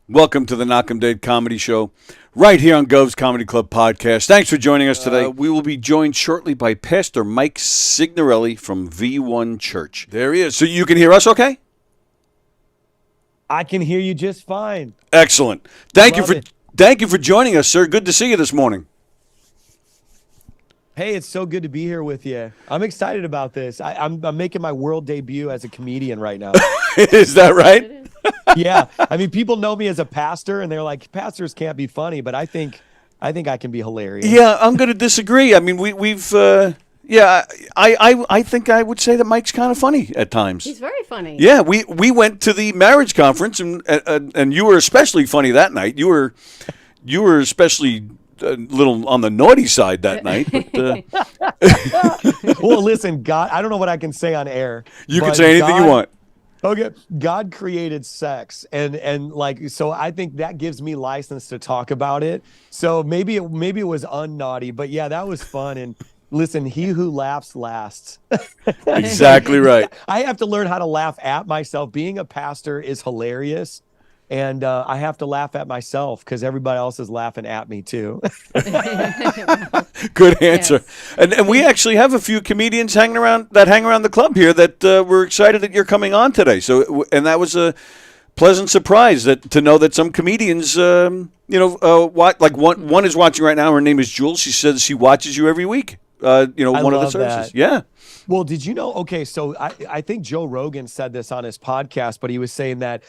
Welcome to the Knock 'em Dead Comedy Show, right here on Gov's Comedy Club podcast. Thanks for joining us today. We will be joined shortly by Pastor Mike Signorelli from V1 Church. There he is. So you can hear us okay? I can hear you just fine. Excellent. Thank you for joining us, sir. Good to see you this morning. Hey, it's so good to be here with you. I'm excited about this. I'm making my world debut as a comedian right now. Is that right? Yeah. I mean, people know me as a pastor, and they're like, pastors can't be funny, but I think I can be hilarious. Yeah, I'm going to disagree. I mean, I think I would say that Mike's kind of funny at times. He's very funny. Yeah, we went to the marriage conference, and you were especially funny that night. You were especially a little on the naughty side that night. But, Well, listen, God, I don't know what I can say on air. You can say anything you want. Okay, God created sex, and like, so I think that gives me license to talk about it. So maybe it was unnaughty, but yeah, that was fun. And listen, he who laughs lasts. Exactly right. I have to learn how to laugh at myself. Being a pastor is hilarious. And I have to laugh at myself because everybody else is laughing at me too. Good answer. Yes. And we actually have a few comedians hang around the club here that we're excited that you're coming on today. So, and that was a pleasant surprise to know that some comedians, one is watching right now. Her name is Jules. She says she watches you every week. One of the services. That. Yeah. Well, did you know? Okay, so I think Joe Rogan said this on his podcast, but he was saying that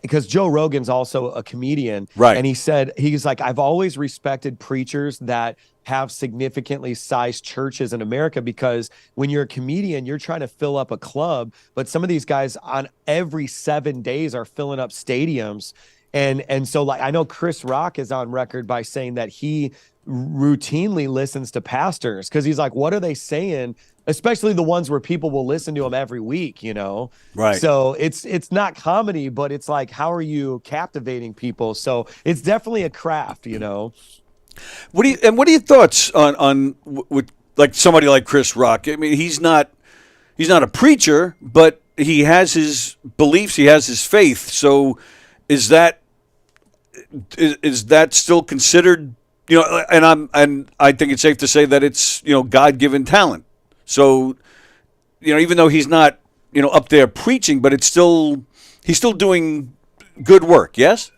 because Joe Rogan's also a comedian, right? And he said, he's like, I've always respected preachers that have significantly sized churches in America, because when you're a comedian, you're trying to fill up a club, but some of these guys on every 7 days are filling up stadiums. And so, like, I know Chris Rock is on record by saying that he routinely listens to pastors because he's like, what are they saying? Especially the ones where people will listen to him every week, Right. So it's not comedy, but it's like, how are you captivating people? So it's definitely a craft, What are your thoughts on with like somebody like Chris Rock? I mean, he's not a preacher, but he has his beliefs, he has his faith. So is that still considered, and I think it's safe to say that it's, God-given talent. So, even though he's not, up there preaching, but he's still doing good work, yes?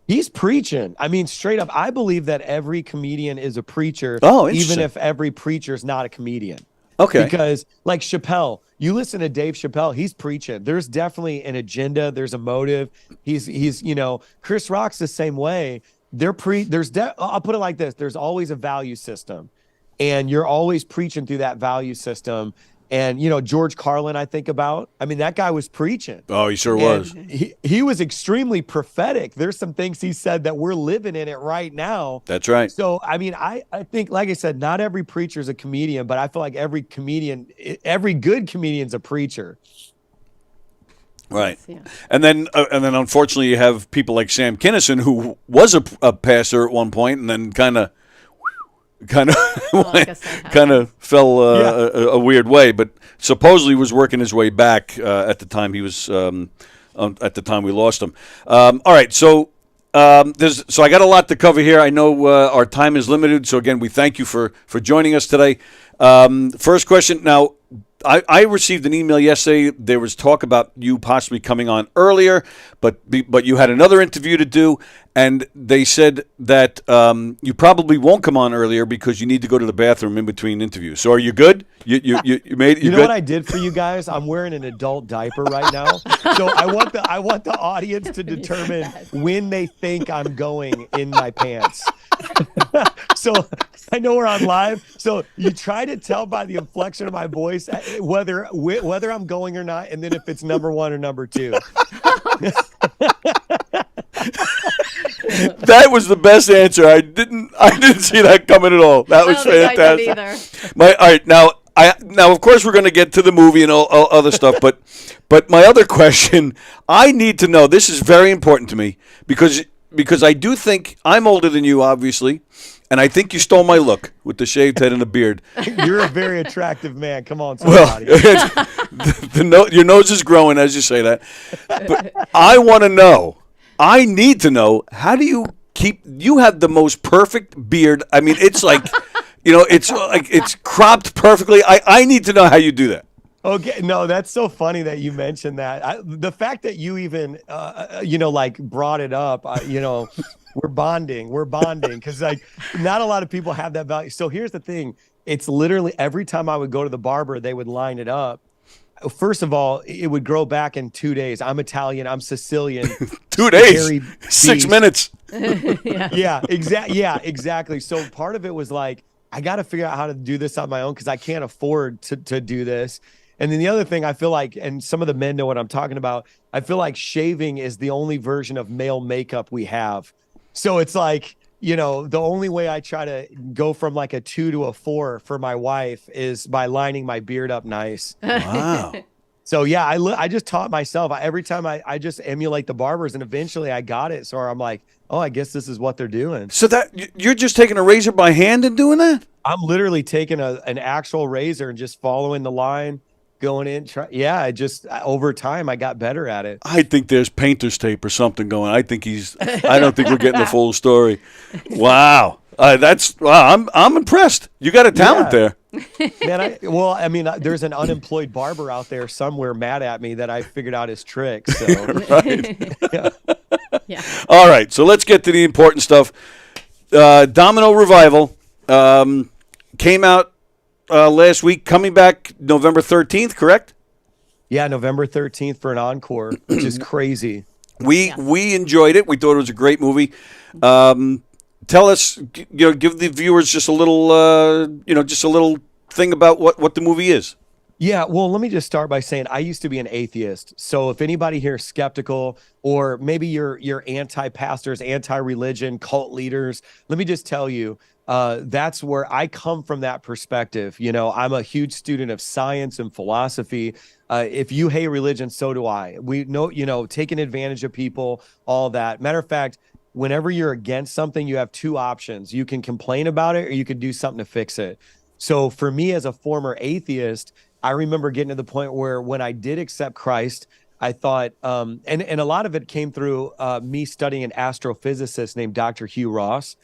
He's preaching. I mean, straight up, I believe that every comedian is a preacher, even if every preacher is not a comedian. Okay. Because like Chappelle, you listen to Dave Chappelle, he's preaching. There's definitely an agenda. There's a motive. He's Chris Rock's the same way. I'll put it like this. There's always a value system, and you're always preaching through that value system. And, George Carlin, I think about, that guy was preaching. Oh, he sure was. He was extremely prophetic. There's some things he said that we're living in it right now. That's right. So, I think, like I said, not every preacher is a comedian, but I feel like every good comedian's a preacher. Right. Yeah. And then unfortunately you have people like Sam Kinison, who was a pastor at one point and then kind of fell a weird way, but supposedly was working his way back at the time he was at the time we lost him. All right, so I got a lot to cover here. I know our time is limited, so again, we thank you for joining us today. First question. Now, I received an email yesterday. There was talk about you possibly coming on earlier, but you had another interview to do, and they said that you probably won't come on earlier because you need to go to the bathroom in between interviews. So are you good? You made it? You know what I did for you guys? I'm wearing an adult diaper right now, so I want the audience to determine when they think I'm going in my pants. So I know we're on live, so you try to tell by the inflection of my voice whether I'm going or not, and then if it's number one or number two. That was the best answer. I didn't see that coming at all. That was fantastic. All right, now of course we're going to get to the movie and all other stuff, but my other question, I need to know. This is very important to me because I do think I'm older than you, obviously. And I think you stole my look with the shaved head and the beard. You're a very attractive man. Come on, somebody. Well, your nose is growing as you say that. But I want to know, I need to know, how do you you have the most perfect beard. I mean, it's like, it's cropped perfectly. I need to know how you do that. Okay, no, that's so funny that you mentioned that. The fact that you even, like brought it up, we're bonding because like not a lot of people have that value. So here's the thing: it's literally every time I would go to the barber, they would line it up. First of all, it would grow back in 2 days. I'm Italian. I'm Sicilian. 2 days, 6 minutes. Yeah, exactly. So part of it was like, I got to figure out how to do this on my own because I can't afford to do this. And then the other thing I feel like, and some of the men know what I'm talking about, I feel like shaving is the only version of male makeup we have. So it's like, the only way I try to go from like a 2 to a 4 for my wife is by lining my beard up nice. Wow. So yeah, I just taught myself. Every time I just emulate the barbers, and eventually I got it. So I'm like, oh, I guess this is what they're doing. So that you're just taking a razor by hand and doing that? I'm literally taking an actual razor and just following the line, going in. Over time, I got better at it. I think there's painter's tape or something going. I don't think we're getting the full story. Wow. I'm impressed. You got a talent there. Man, there's an unemployed barber out there somewhere mad at me that I figured out his trick. So. Right. Yeah. All right, so let's get to the important stuff. Domino Revival came out last week, coming back November 13th, correct? Yeah, November 13th for an encore, which is crazy. We enjoyed it. We thought it was a great movie. Tell us, give the viewers just a little thing about what the movie is. Yeah, well, let me just start by saying I used to be an atheist. So if anybody here is skeptical, or maybe you're anti-pastors, anti-religion, cult leaders, let me just tell you, that's where I come from, that perspective. I'm a huge student of science and philosophy. If you hate religion, so do I. We know, taking advantage of people, all that. Matter of fact, whenever you're against something, you have two options. You can complain about it, or you can do something to fix it. So for me, as a former atheist, I remember getting to the point where when I did accept Christ, I thought, and a lot of it came through me studying an astrophysicist named Dr. Hugh Ross.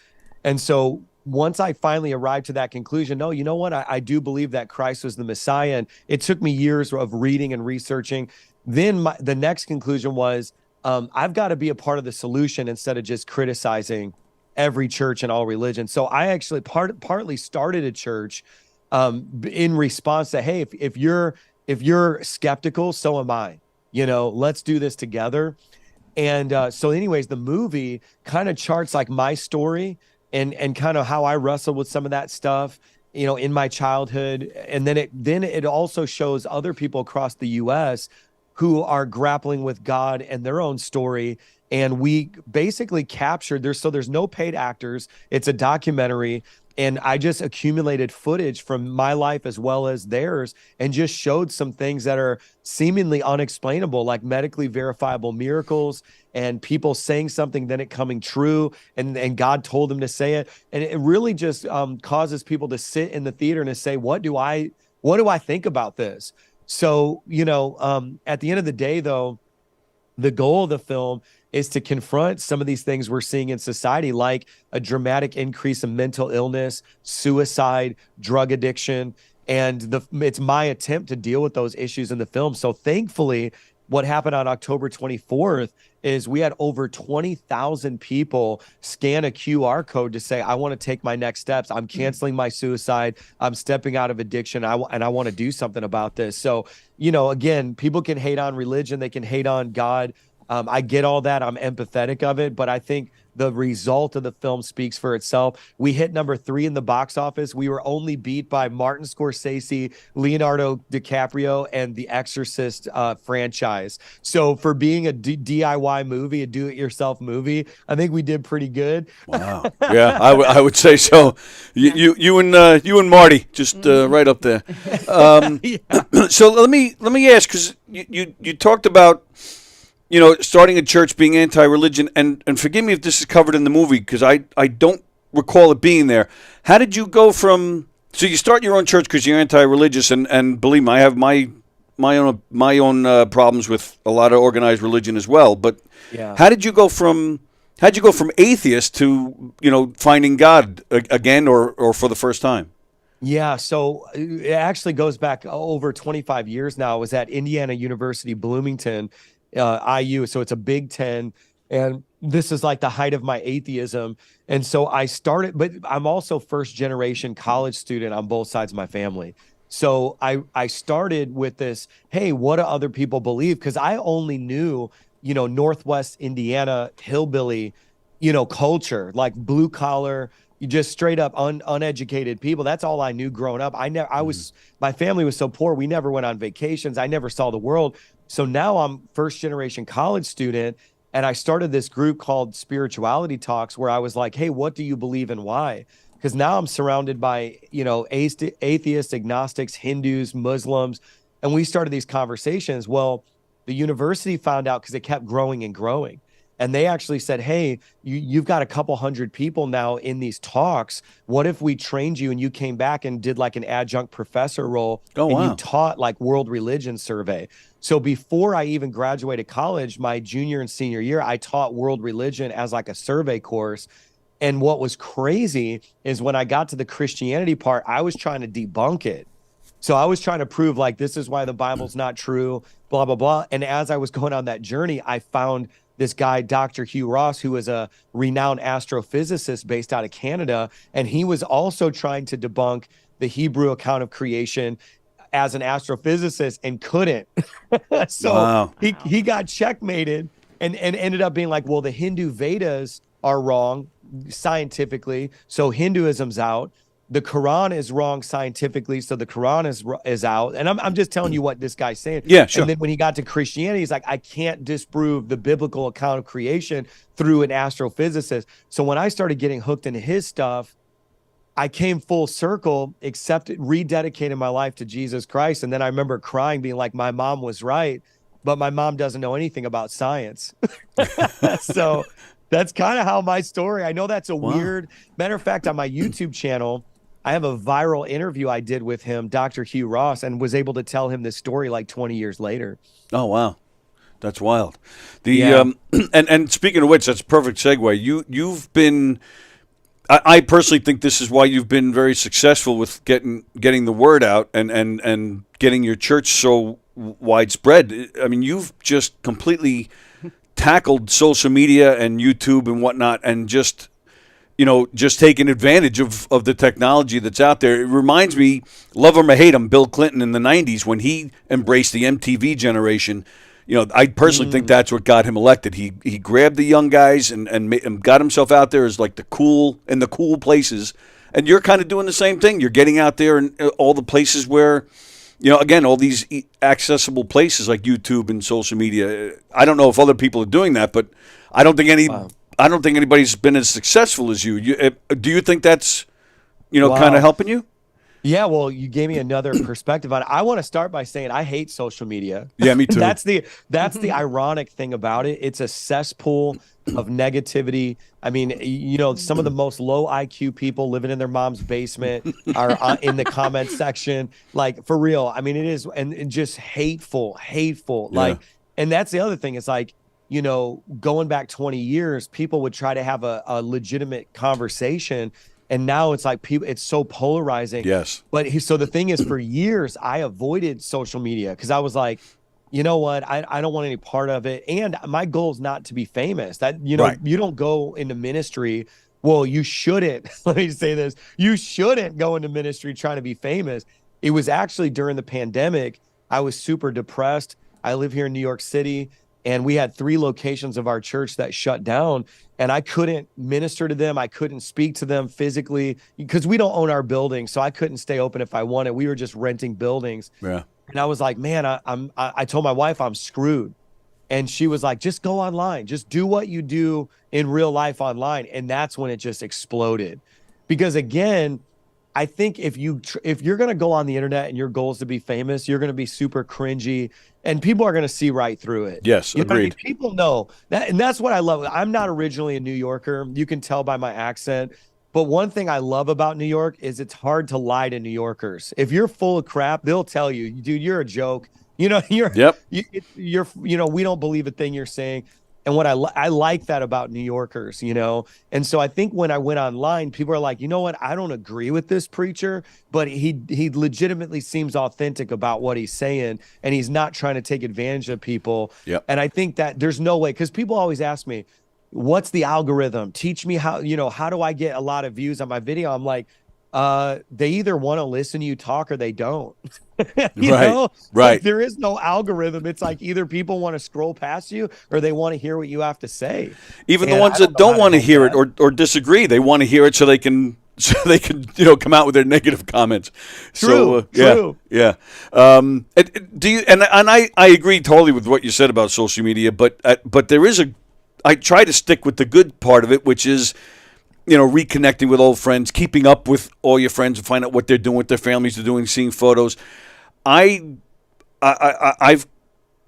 And so once I finally arrived to that conclusion, no, you know what? I do believe that Christ was the Messiah. And it took me years of reading and researching. Then the next conclusion was, I've got to be a part of the solution instead of just criticizing every church and all religion. So I actually partly started a church in response to, hey, if you're skeptical, so am I. Let's do this together. And so anyways, the movie kind of charts like my story and kind of how I wrestled with some of that stuff, in my childhood. And then it also shows other people across the US who are grappling with God and their own story. And we basically captured there's no paid actors. It's a documentary. And I just accumulated footage from my life as well as theirs and just showed some things that are seemingly unexplainable, like medically verifiable miracles and people saying something, then it coming true. And God told them to say it. And it really just causes people to sit in the theater and to say, what do I think about this? So, at the end of the day, though, the goal of the film is to confront some of these things we're seeing in society, like a dramatic increase in mental illness, suicide, drug addiction. And it's my attempt to deal with those issues in the film. So thankfully, what happened on October 24th is we had over 20,000 people scan a QR code to say, I want to take my next steps. I'm canceling my suicide. I'm stepping out of addiction. And I want to do something about this. So, again, people can hate on religion. They can hate on God. I get all that. I'm empathetic of it. But I think the result of the film speaks for itself. We hit number 3 in the box office. We were only beat by Martin Scorsese, Leonardo DiCaprio, and the Exorcist franchise. So for being a DIY movie, a do-it-yourself movie, I think we did pretty good. Wow. Yeah, I would say so. You and Marty just right up there. So let me ask, because you talked about starting a church, being anti-religion, and forgive me if this is covered in the movie because I don't recall it being there. How did you go from? So you start your own church because you're anti-religious, and believe me, I have my my own problems with a lot of organized religion as well. But Yeah. how did you go from atheist to finding God again or for the first time? Yeah, so it actually goes back over 25 years now. I was at Indiana University Bloomington, IU. So it's a Big Ten. And this is like the height of my atheism. And so I started, but I'm also first generation college student on both sides of my family. So I started with this, hey, what do other people believe? Because I only knew, Northwest Indiana hillbilly, culture, like blue collar, you just straight up uneducated people. That's all I knew growing up. My family was so poor. We never went on vacations. I never saw the world. So now I'm first generation college student. And I started this group called Spirituality Talks where I was like, hey, what do you believe and why? Because now I'm surrounded by, atheists, agnostics, Hindus, Muslims. And we started these conversations. Well, the university found out because it kept growing and growing. And they actually said, hey, you've got a couple hundred people now in these talks. What if we trained you and you came back and did like an adjunct professor role Oh, and you wow. taught like world religion survey? So before I even graduated college, my junior and senior year, I taught world religion as like a survey course. And what was crazy is when I got to the Christianity part, I was trying to debunk it. So I was trying to prove like this is why the Bible's not true, blah, blah, blah. And as I was going on that journey, I found this guy, Dr. Hugh Ross, who is a renowned astrophysicist based out of Canada. And he was also trying to debunk the Hebrew account of creation as an astrophysicist and couldn't. So Wow. he got checkmated and ended up being like, well, the Hindu Vedas are wrong scientifically. So Hinduism's out. The Quran is wrong scientifically, so the Quran is out. And I'm just telling you what this guy's saying. Yeah, sure. And then when he got to Christianity, he's like, I can't disprove the biblical account of creation through an astrophysicist. So when I started getting hooked into his stuff, I came full circle, accepted, rededicated my life to Jesus Christ. And then I remember crying, being like, my mom was right, but my mom doesn't know anything about science. So that's kind of how my story. I know that's a weird matter of fact, on my YouTube channel, I have a viral interview I did with him, Dr. Hugh Ross, and was able to tell him this story like 20 years later. Oh, wow. That's wild. The Yeah. and speaking of which, that's a perfect segue. You've been I personally think this is why you've been very successful with getting the word out and getting your church so widespread. I mean, you've just completely tackled social media and YouTube and whatnot, and just taking advantage of the technology that's out there. It reminds me, love him or hate him, Bill Clinton in the 90s when he embraced the MTV generation. I personally think that's what got him elected. He grabbed the young guys and got himself out there as like the cool places. And you're kind of doing the same thing. You're getting out there in all the places where, again, all these accessible places like YouTube and social media. I don't know if other people are doing that, but I don't think anybody's been as successful as you. Do you think that's, kind of helping you? Yeah, well, you gave me another perspective on it. I want to start by saying I hate social media. Yeah, me too. That's the ironic thing about it. It's a cesspool of negativity. I mean, some of the most low IQ people living in their mom's basement are in the comment section. Like, for real. I mean, it is, and just hateful. Yeah. Like, and that's the other thing. It's like, going back 20 years, people would try to have a legitimate conversation. And now it's like it's so polarizing. Yes. So the thing is, for years, I avoided social media because I was like, you know what? I don't want any part of it. And my goal is not to be famous. That, Right. You don't go into ministry. Well, you shouldn't. Let me say this. You shouldn't go into ministry trying to be famous. It was actually during the pandemic, I was super depressed. I live here in New York City, and we had 3 locations of our church that shut down. And I couldn't minister to them. I couldn't speak to them physically because we don't own our building. So I couldn't stay open if I wanted. We were just renting buildings. Yeah. And I was like, man, I told my wife I'm screwed. And she was like, just go online. Just do what you do in real life online. And that's when it just exploded. Because again, I think if you're going to go on the internet and your goal is to be famous, you're going to be super cringy and people are going to see right through it. Yes, You know what I mean? agreed. People know that. And that's what I love. I'm not originally a New Yorker. You can tell by my accent. But one thing I love about New York is it's hard to lie to New Yorkers. If you're full of crap, they'll tell you, dude, you're a joke. You know, Yep. we don't believe a thing you're saying. And what I like that about New Yorkers, And so I think when I went online, people are like, you know what? I don't agree with this preacher, but he legitimately seems authentic about what he's saying, and he's not trying to take advantage of people. Yep. And I think that there's no way, because people always ask me, what's the algorithm? Teach me how do I get a lot of views on my video? I'm like, they either want to listen to you talk or they don't. Right. Like, there is no algorithm. It's like either people want to scroll past you or they want to hear what you have to say. Even the And ones I don't that know how don't to want to help hear that. it or disagree, they want to hear it so they can come out with their negative comments. True. Yeah. Do you? And I agree totally with what you said about social media, but there is I try to stick with the good part of it, which is, reconnecting with old friends, keeping up with all your friends and find out what they're doing, what their families are doing, seeing photos. I've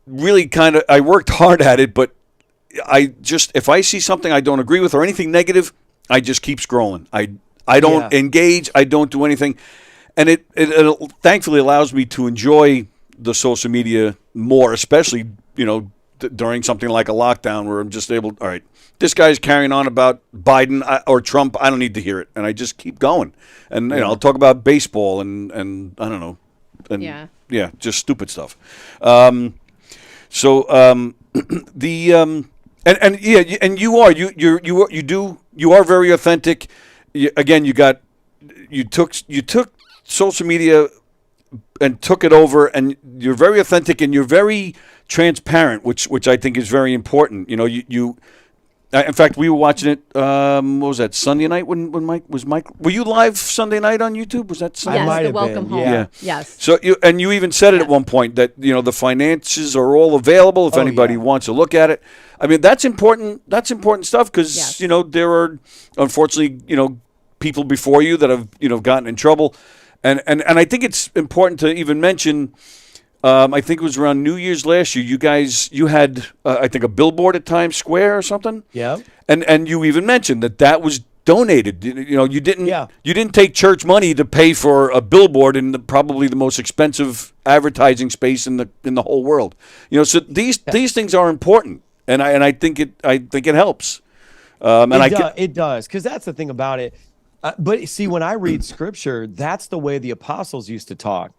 really I worked hard at it, but if I see something I don't agree with or anything negative, I just keep scrolling. I don't engage. I don't do anything, and it thankfully allows me to enjoy the social media more, especially during something like a lockdown where I'm just able. All right, this guy's carrying on about Biden or Trump. I don't need to hear it, and I just keep going. And I'll talk about baseball and I don't know, and just stupid stuff. And you are very authentic. You took social media and took it over, and you're very authentic and you're very transparent, which I think is very important. In fact, we were watching it. What was that, Sunday night when Mike was Mike? Were you live Sunday night on YouTube? Was that Sunday? Yes, the welcome home. Yeah. Yes. So you even said it at one point that the finances are all available if anybody wants to look at it. I mean, that's important. That's important stuff because there are unfortunately people before you that have gotten in trouble, and I think it's important to even mention. I think it was around New Year's last year. You had I think a billboard at Times Square or something. Yeah. And you even mentioned that was donated. You didn't take church money to pay for a billboard in probably the most expensive advertising space in the whole world. So these things are important, and I think it helps. It does, because that's the thing about it. But see, when I read scripture, that's the way the apostles used to talk.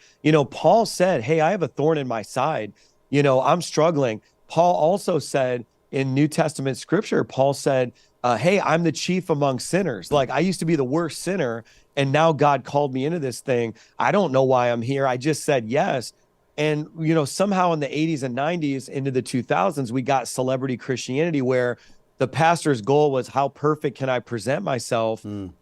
Paul said, hey, I have a thorn in my side. I'm struggling. Paul also said in New Testament scripture, Paul said, hey, I'm the chief among sinners. Like, I used to be the worst sinner, and now God called me into this thing. I don't know why I'm here. I just said yes. And, somehow in the 80s and 90s into the 2000s, we got celebrity Christianity where the pastor's goal was, how perfect can I present myself? And,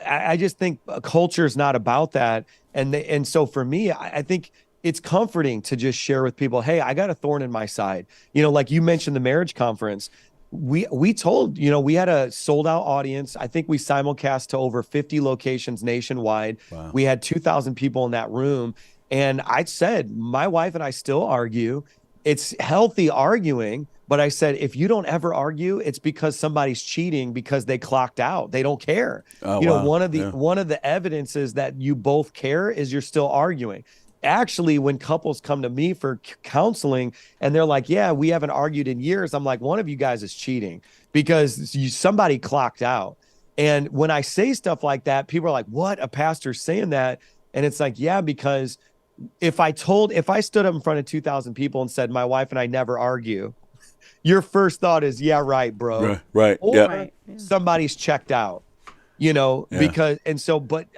I just think culture is not about that. And so for me, I think it's comforting to just share with people, hey, I got a thorn in my side. Like you mentioned the marriage conference. We told, we had a sold out audience. I think we simulcast to over 50 locations nationwide. Wow. We had 2,000 people in that room. And I said, my wife and I still argue. It's healthy arguing. But I said, if you don't ever argue, it's because somebody's cheating because they clocked out. They don't care. Oh, wow. One of the evidences that you both care is you're still arguing. Actually, when couples come to me for counseling and they're like, yeah, we haven't argued in years, I'm like, one of you guys is cheating because somebody clocked out. And when I say stuff like that, people are like, what? A pastor's saying that? And it's like, yeah, because if I stood up in front of 2,000 people and said, my wife and I never argue, your first thought is, yeah, right, bro. Right. Or somebody's checked out, because, and so, but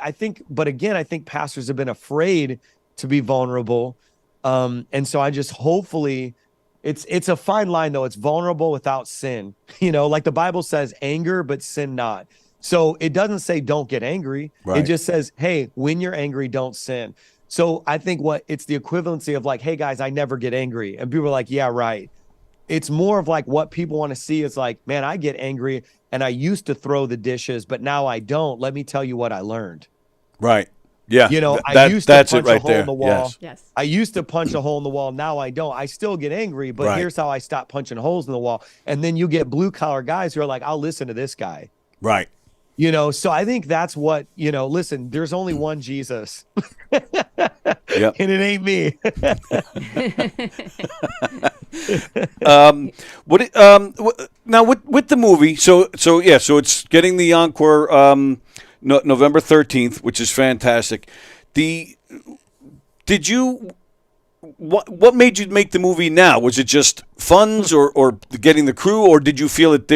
again, I think pastors have been afraid to be vulnerable. And so I just, hopefully it's a fine line though. It's vulnerable without sin, like the Bible says, anger, but sin not. So it doesn't say don't get angry. Right. It just says, hey, when you're angry, don't sin. So I think it's the equivalency of like, hey guys, I never get angry. And people are like, yeah, right. It's more of like what people want to see is like, man, I get angry and I used to throw the dishes, but now I don't. Let me tell you what I learned. Right. Yeah. I used to punch a hole in the wall. Yes. I used to punch a hole in the wall. Now I don't. I still get angry, but here's how I stop punching holes in the wall. And then you get blue collar guys who are like, I'll listen to this guy. Right. So I think that's what, listen, there's only one Jesus. Yep. And it ain't me. Now with the movie? So yeah. So it's getting the encore November 13th, which is fantastic. The did you what made you make the movie now? Was it just funds or getting the crew, or did you feel that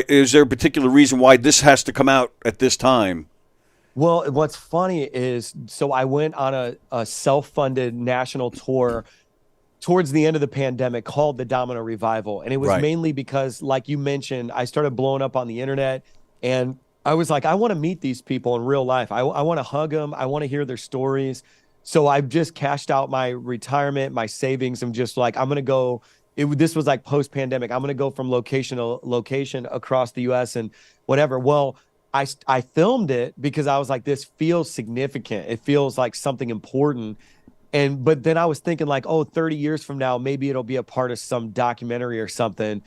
is there a particular reason why this has to come out at this time? Well, what's funny is, so I went on a self-funded national tour towards the end of the pandemic called the Domino Revival. And it was Right. mainly because, like you mentioned, I started blowing up on the internet, and I was like, I want to meet these people in real life. I want to hug them. I want to hear their stories. So I've just cashed out my retirement, my savings. I'm just like, I'm going to go. This was like post-pandemic. I'm going to go from location to location across the US and whatever. Well, I filmed it because I was like, this feels significant. It feels like something important. But then I was thinking like, oh, 30 years from now, maybe it'll be a part of some documentary or something,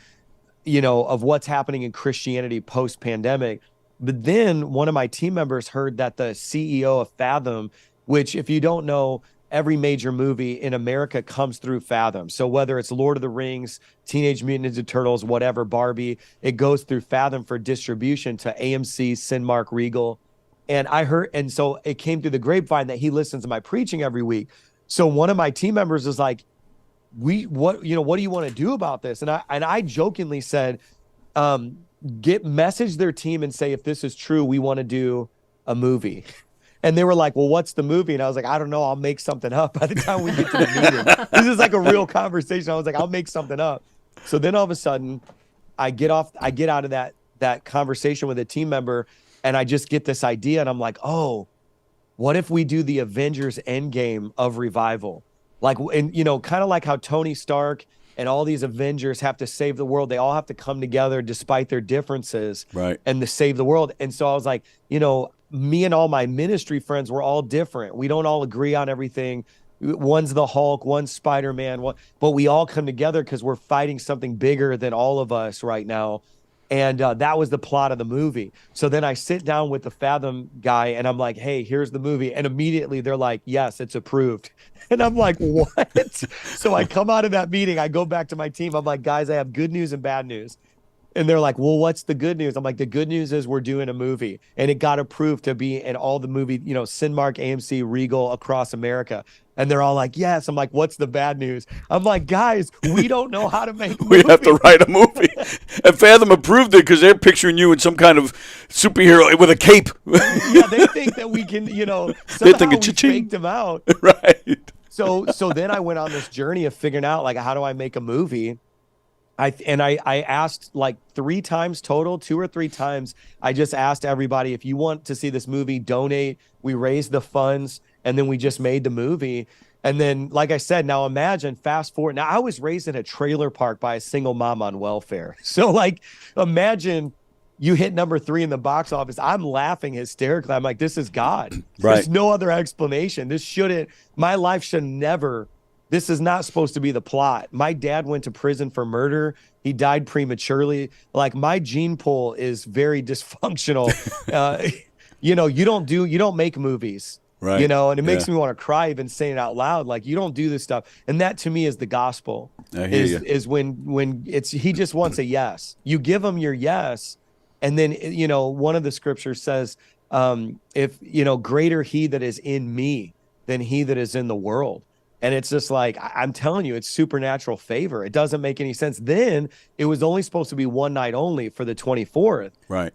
of what's happening in Christianity post-pandemic. But then one of my team members heard that the CEO of Fathom, which, if you don't know, every major movie in America comes through Fathom. So whether it's Lord of the Rings, Teenage Mutant Ninja Turtles, whatever, Barbie, it goes through Fathom for distribution to AMC, Cinemark, Regal. And so it came through the grapevine that he listens to my preaching every week. So one of my team members is like, what do you want to do about this? And I jokingly said, message their team and say, if this is true, we want to do a movie. And they were like, well, what's the movie? And I was like, I don't know. I'll make something up by the time we get to the meeting. This is like a real conversation. I was like, I'll make something up. So then all of a sudden I get out of that conversation with a team member, and I just get this idea. And I'm like, oh, what if we do the Avengers Endgame of revival? Like, and kind of like how Tony Stark and all these Avengers have to save the world. They all have to come together despite their differences, right, and to save the world. And so I was like, me and all my ministry friends were all different. We don't all agree on everything. One's the Hulk, one's Spider-Man, but we all come together because we're fighting something bigger than all of us right now. And that was the plot of the movie. So then I sit down with the Fathom guy and I'm like, hey, here's the movie. And immediately they're like, yes, it's approved. And I'm like, what? So I come out of that meeting. I go back to my team. I'm like, guys, I have good news and bad news. And they're like, well, what's the good news? I'm like, the good news is we're doing a movie, and it got approved to be in all the movie, Cinemark, AMC, Regal across America. And they're all like, yes. I'm like, what's the bad news? I'm like, guys, we don't know how to make we have to write a movie. And Fathom approved it because they're picturing you in some kind of superhero with a cape. Yeah, they think that we can, somehow we faked them out. Right. So then I went on this journey of figuring out, like, how do I make a movie? I asked like 3 times total, 2 or 3 times. I just asked everybody, if you want to see this movie, donate. We raised the funds, and then we just made the movie. And then, like I said, now imagine, fast forward. Now, I was raised in a trailer park by a single mom on welfare. So like, imagine you hit number 3 in the box office. I'm laughing hysterically. I'm like, this is God. Right. There's no other explanation. My life should never. This is not supposed to be the plot. My dad went to prison for murder. He died prematurely. Like, my gene pool is very dysfunctional. You don't make movies, right? And it makes me want to cry even saying it out loud. Like, you don't do this stuff. And that to me is the gospel. I hear you. Is when he just wants a yes. You give him your yes. And then, one of the scriptures says, if, greater he that is in me than he that is in the world. And it's just like, I'm telling you, it's supernatural favor. It doesn't make any sense. Then it was only supposed to be one night only for the 24th. Right.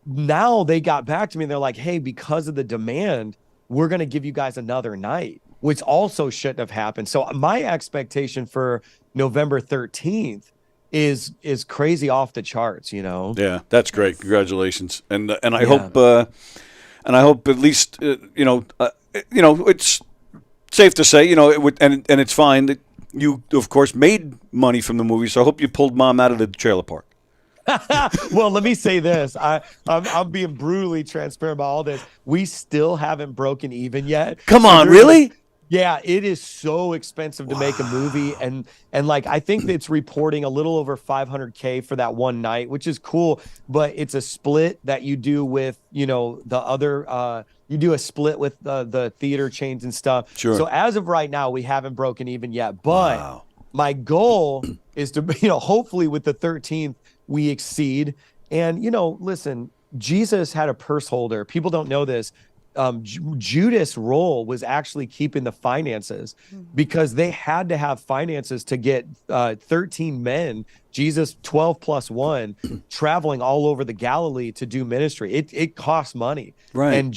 Now they got back to me and they're like, hey, because of the demand, we're going to give you guys another night, which also shouldn't have happened. So my expectation for November 13th is crazy off the charts, Yeah, that's great. Congratulations. And I hope at least, it's safe to say, and it's fine that you, of course, made money from the movie. So I hope you pulled Mom out of the trailer park. Well, let me say this. I'm being brutally transparent about all this. We still haven't broken even yet. Come on, really? Yeah, it is so expensive to make a movie. And like, I think it's reporting a little over $500K for that one night, which is cool. But it's a split that you do with, the other, you do a split with the theater chains and stuff. Sure. So as of right now, we haven't broken even yet. But Wow. my goal is to, hopefully with the 13th, we exceed. And, listen, Jesus had a purse holder. People don't know this. Judas' role was actually keeping the finances because they had to have finances to get 13 men, Jesus 12 plus 1, traveling all over the Galilee to do ministry. It costs money. Right. And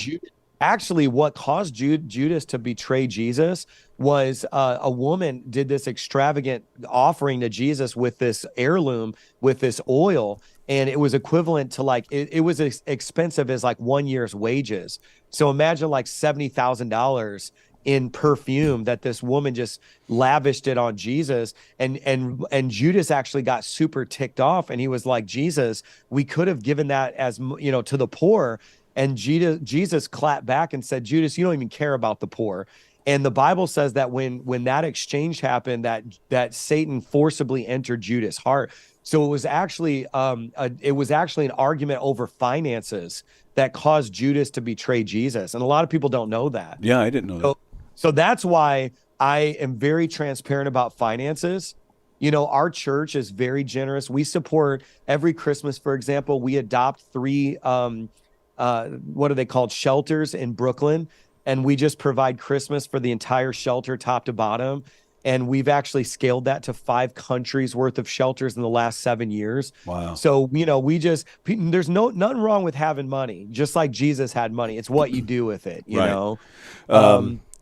actually what caused Judas to betray Jesus was a woman did this extravagant offering to Jesus with this heirloom, with this oil. And it was equivalent to it was as expensive as 1 year's wages. So imagine $70,000 in perfume that this woman just lavished it on Jesus. And Judas actually got super ticked off. And he was like, Jesus, we could have given that as, to the poor. And Jesus clapped back and said, Judas, you don't even care about the poor. And the Bible says that when that exchange happened, that Satan forcibly entered Judas' heart. So it was actually an argument over finances that caused Judas to betray Jesus. And a lot of people don't know that. Yeah, I didn't know that. So that's why I am very transparent about finances. Our church is very generous. We support every Christmas, for example, we adopt 3 what are they called? Shelters in Brooklyn. And we just provide Christmas for the entire shelter, top to bottom. And we've actually scaled that to 5 countries worth of shelters in the last 7 years. Wow. So, there's nothing wrong with having money, just like Jesus had money. It's what you do with it, you Right. know?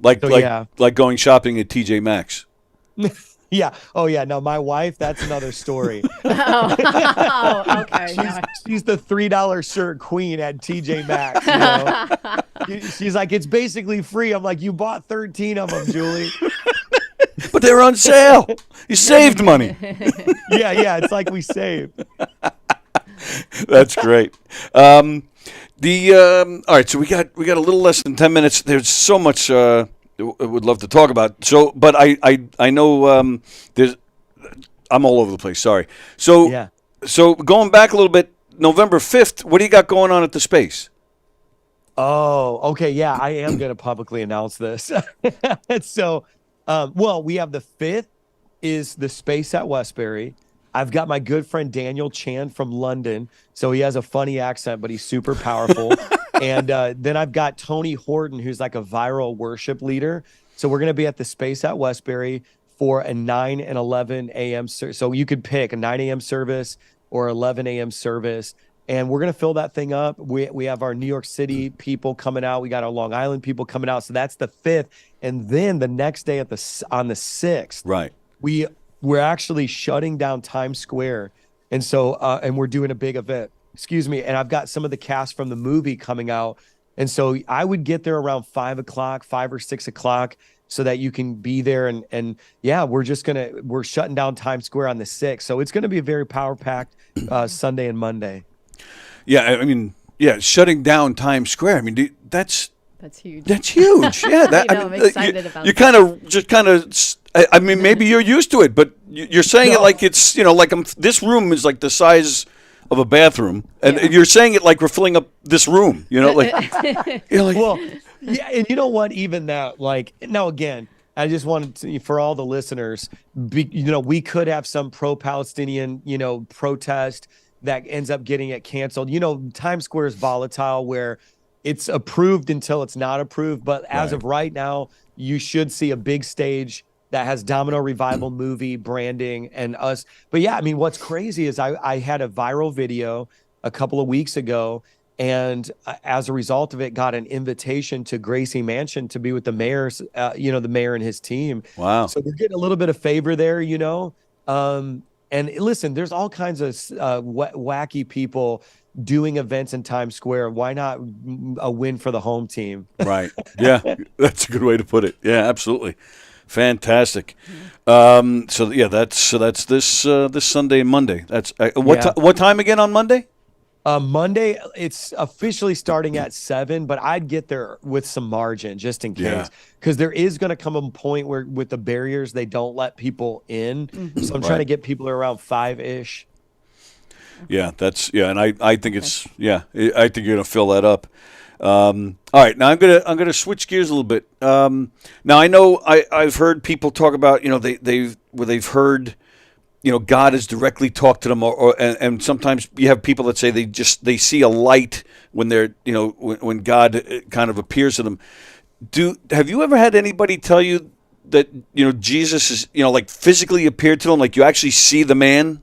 Like going shopping at TJ Maxx. Yeah. Oh, yeah. No, my wife, that's another story. Okay. She's the $3 shirt queen at TJ Maxx. She's like, it's basically free. I'm like, you bought 13 of them, Julie. But they were on sale. You saved money. Yeah. It's like we saved. That's great. All right. So we got a little less than 10 minutes. There's so much I would love to talk about. So, but I know I'm all over the place. Sorry. So Yeah. So going back a little bit, November 5th. What do you got going on at the Space? Oh, okay. Yeah, I am going to publicly announce this. So, we have the 5th is the Space at Westbury. I've got my good friend Daniel Chan from London. So he has a funny accent, but he's super powerful. And then I've got Tony Horton, who's like a viral worship leader. So we're going to be at the Space at Westbury for a 9 and 11 a.m. So you could pick a 9 a.m. service or 11 a.m. service. And we're going to fill that thing up. We have our New York City people coming out. We got our Long Island people coming out. So that's the 5th. And then the next day on the 6th, Right. we're actually shutting down Times Square. And so, and we're doing a big event, excuse me. And I've got some of the cast from the movie coming out. And so I would get there around 5 or 6 o'clock so that you can be there. And yeah, we're shutting down Times Square on the 6th. So it's going to be a very power packed Sunday and Monday. Yeah, I mean, shutting down Times Square. I mean, that's huge. That's huge. Yeah, I'm excited about you that. kind of. I mean, maybe you're used to it, but you're saying it like it's this room is like the size of a bathroom, and you're saying it like we're filling up this room. You're like, well, yeah, and you know what? Even that, now again, I just wanted to, for all the listeners, we could have some pro-Palestinian, protest that ends up getting it canceled. Times Square is volatile where it's approved until it's not approved. But as of right now, you should see a big stage that has Domino Revival movie branding and us. But yeah, I mean, what's crazy is I had a viral video a couple of weeks ago, and as a result of it, got an invitation to Gracie Mansion to be with the mayor's, the mayor and his team. Wow. So we're getting a little bit of favor there, And listen, there's all kinds of wacky people doing events in Times Square. Why not a win for the home team? Right. Yeah, that's a good way to put it. Yeah, absolutely. Fantastic. That's this Sunday and Monday. That's what time again on Monday? Monday, it's officially starting at 7, but I'd get there with some margin just in case, because there is going to come a point where with the barriers, they don't let people in. So I'm trying to get people around 5-ish. Yeah, and I think I think you're going to fill that up. All right, now I'm gonna switch gears a little bit. Now I know I've heard people talk about they've heard God has directly talked to them, and sometimes you have people that say they see a light when they're when God kind of appears to them. Have you ever had anybody tell you that Jesus is like physically appeared to them, like you actually see the man?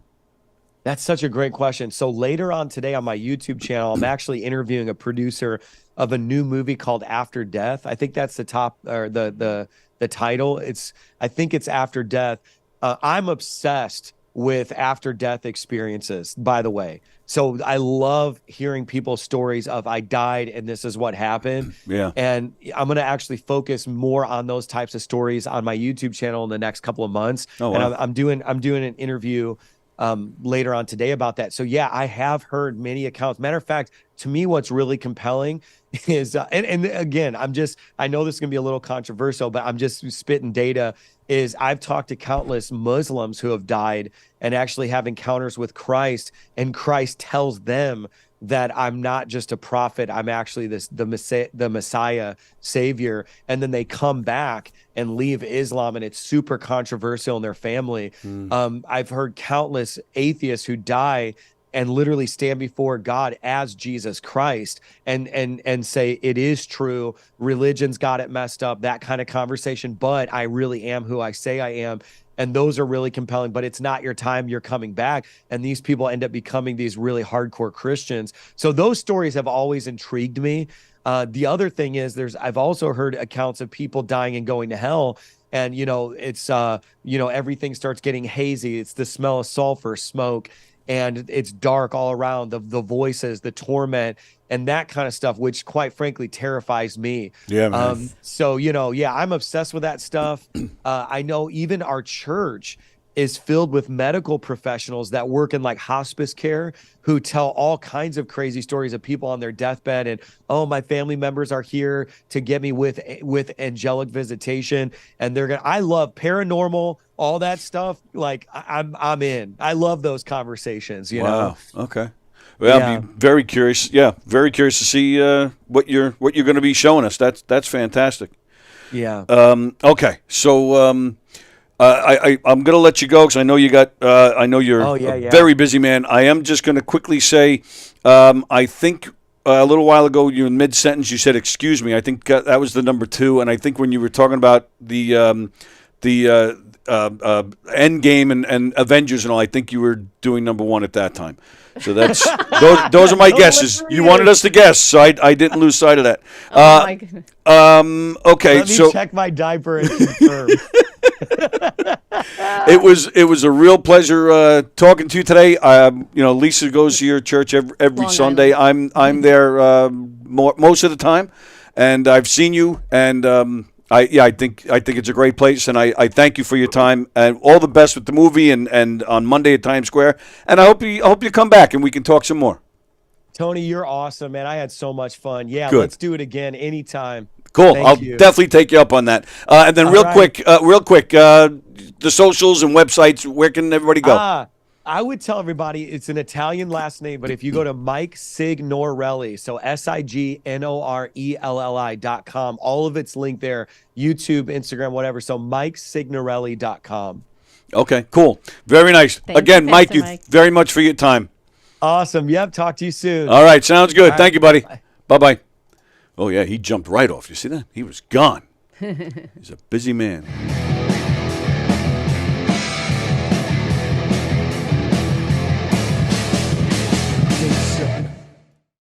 That's such a great question. So later on today on my YouTube channel, I'm actually interviewing a producer of a new movie called After Death. I think that's the top or the title. I think it's After Death. I'm obsessed with after death experiences, by the way. So I love hearing people's stories of I died and this is what happened. Yeah. And I'm going to actually focus more on those types of stories on my YouTube channel in the next couple of months. Oh, wow. And I'm doing an interview later on today about that. So yeah, I have heard many accounts. Matter of fact, to me, what's really compelling is, and again, I know this is gonna be a little controversial, but I'm just spitting data, is I've talked to countless Muslims who have died and actually have encounters with Christ, and Christ tells them that I'm not just a prophet, I'm actually the Messiah savior. And then they come back and leave Islam, and it's super controversial in their family. I've heard countless atheists who die and literally stand before God as Jesus Christ and say, it is true, religion's got it messed up, that kind of conversation, but I really am who I say I am. And those are really compelling, but it's not your time, you're coming back. And these people end up becoming these really hardcore Christians. So those stories have always intrigued me. The other thing is I've also heard accounts of people dying and going to hell. And, it's, everything starts getting hazy. It's the smell of sulfur, smoke, and it's dark all around, the voices, the torment, and that kind of stuff, which quite frankly terrifies me. Yeah, man. So, I'm obsessed with that stuff. I know even our church is filled with medical professionals that work in like hospice care who tell all kinds of crazy stories of people on their deathbed. And, oh, my family members are here to get me with angelic visitation. And I love paranormal, all that stuff. Like I'm in. I love those conversations, you know? Okay. Well, Yeah. I'll be very curious. Yeah. Very curious to see what you're going to be showing us. That's fantastic. Yeah. Okay. So, I'm going to let you go because I know I know you're a very busy man. I am just going to quickly say, I think a little while ago, you in mid-sentence, you said, excuse me. I think that was the number 2. And I think when you were talking about the Endgame and Avengers and all, I think you were doing number 1 at that time. So that's those are my guesses. You wanted us to guess, so I didn't lose sight of that. Oh my goodness. Okay, Let me check my diaper and confirm. It was a real pleasure talking to you today. Lisa goes to your church every Long Sunday. Island. I'm there most of the time, and I've seen you. And I think it's a great place, and I thank you for your time and all the best with the movie and on Monday at Times Square. And I hope you come back and we can talk some more. Tony, you're awesome, man. I had so much fun. Yeah, Good. Let's do it again anytime. Cool. Thank I'll you. definitely take you up on that. And then real quick, the socials and websites, where can everybody go? I would tell everybody it's an Italian last name, but if you go to Mike Signorelli, so SIGNORELLI.com, all of it's linked there, YouTube, Instagram, whatever. So MikeSignorelli.com. Okay, cool. Very nice. Thank Again, you, Mike, Pastor you Mike. very much for your time. Awesome. Yep. Talk to you soon. All right, sounds good. All Thank you, right. buddy. Bye-bye. Oh, yeah, he jumped right off. You see that? He was gone. He's a busy man.